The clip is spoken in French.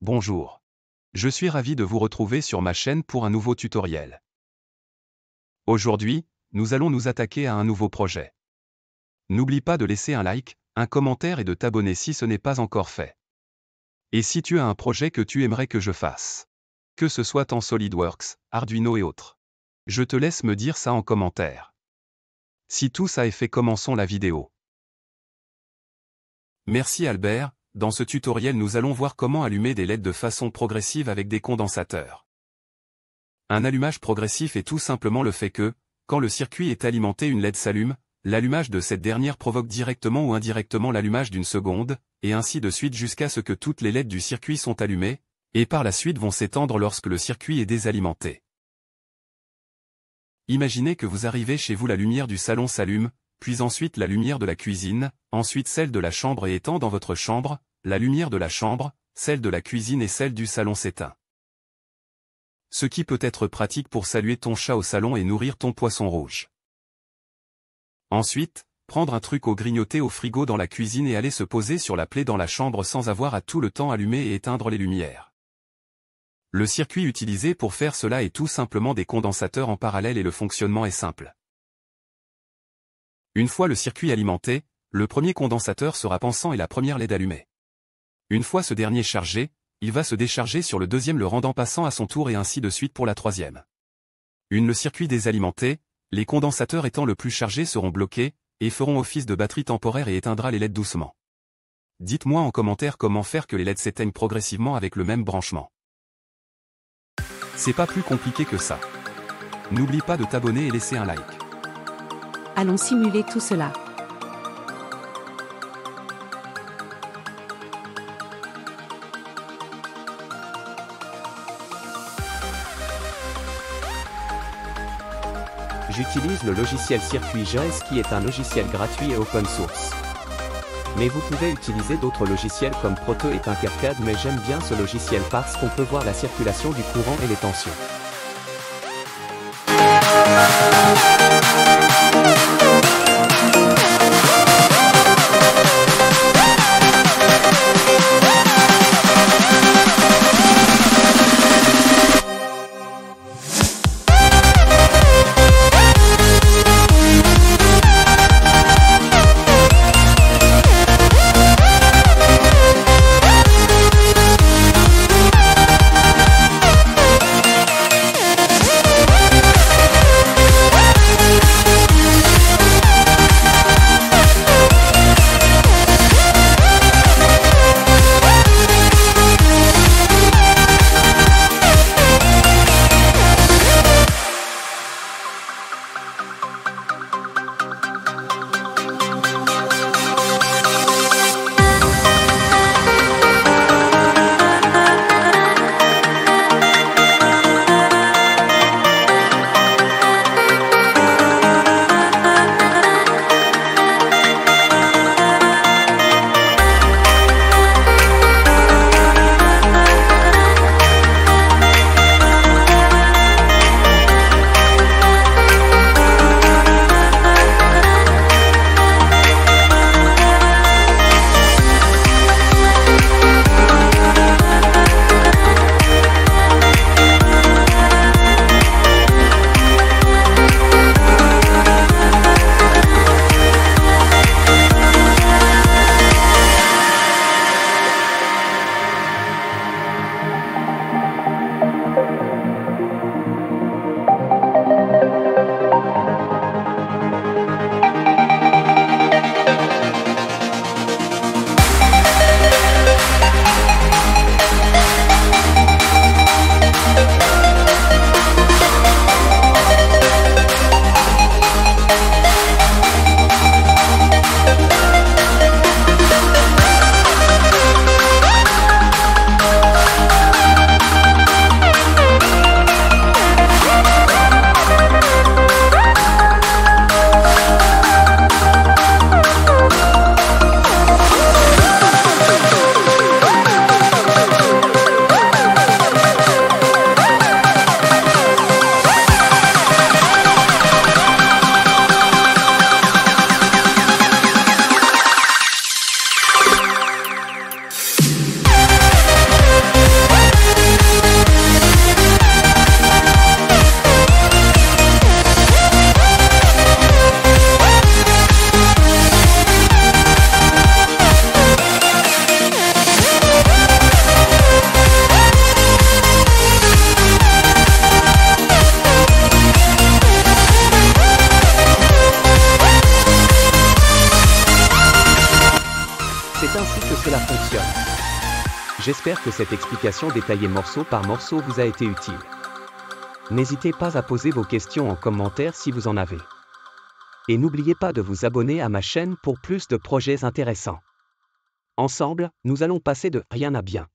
Bonjour. Je suis ravi de vous retrouver sur ma chaîne pour un nouveau tutoriel. Aujourd'hui, nous allons nous attaquer à un nouveau projet. N'oublie pas de laisser un like, un commentaire et de t'abonner si ce n'est pas encore fait. Et si tu as un projet que tu aimerais que je fasse, que ce soit en SolidWorks, Arduino et autres, je te laisse me dire ça en commentaire. Si tout ça est fait, commençons la vidéo. Merci Albert. Dans ce tutoriel nous allons voir comment allumer des LED de façon progressive avec des condensateurs. Un allumage progressif est tout simplement le fait que, quand le circuit est alimenté, une LED s'allume, l'allumage de cette dernière provoque directement ou indirectement l'allumage d'une seconde, et ainsi de suite jusqu'à ce que toutes les LED du circuit sont allumées, et par la suite vont s'étendre lorsque le circuit est désalimenté. Imaginez que vous arrivez chez vous, la lumière du salon s'allume, puis ensuite la lumière de la cuisine, ensuite celle de la chambre, et étant dans votre chambre, la lumière de la chambre, celle de la cuisine et celle du salon s'éteint. Ce qui peut être pratique pour saluer ton chat au salon et nourrir ton poisson rouge. Ensuite, prendre un truc au grignoter au frigo dans la cuisine et aller se poser sur la plaie dans la chambre sans avoir à tout le temps allumer et éteindre les lumières. Le circuit utilisé pour faire cela est tout simplement des condensateurs en parallèle et le fonctionnement est simple. Une fois le circuit alimenté, le premier condensateur sera pensant et la première LED allumée. Une fois ce dernier chargé, il va se décharger sur le deuxième, le rendant passant à son tour et ainsi de suite pour la troisième. Le circuit désalimenté, les condensateurs étant le plus chargés seront bloqués, et feront office de batterie temporaire et éteindra les LED doucement. Dites-moi en commentaire comment faire que les LED s'éteignent progressivement avec le même branchement. C'est pas plus compliqué que ça. N'oublie pas de t'abonner et laisser un like. Allons simuler tout cela. J'utilise le logiciel CircuitJS qui est un logiciel gratuit et open source. Mais vous pouvez utiliser d'autres logiciels comme Proto et Tinkercad, mais j'aime bien ce logiciel parce qu'on peut voir la circulation du courant et les tensions. J'espère que cette explication détaillée morceau par morceau vous a été utile. N'hésitez pas à poser vos questions en commentaire si vous en avez. Et n'oubliez pas de vous abonner à ma chaîne pour plus de projets intéressants. Ensemble, nous allons passer de rien à bien.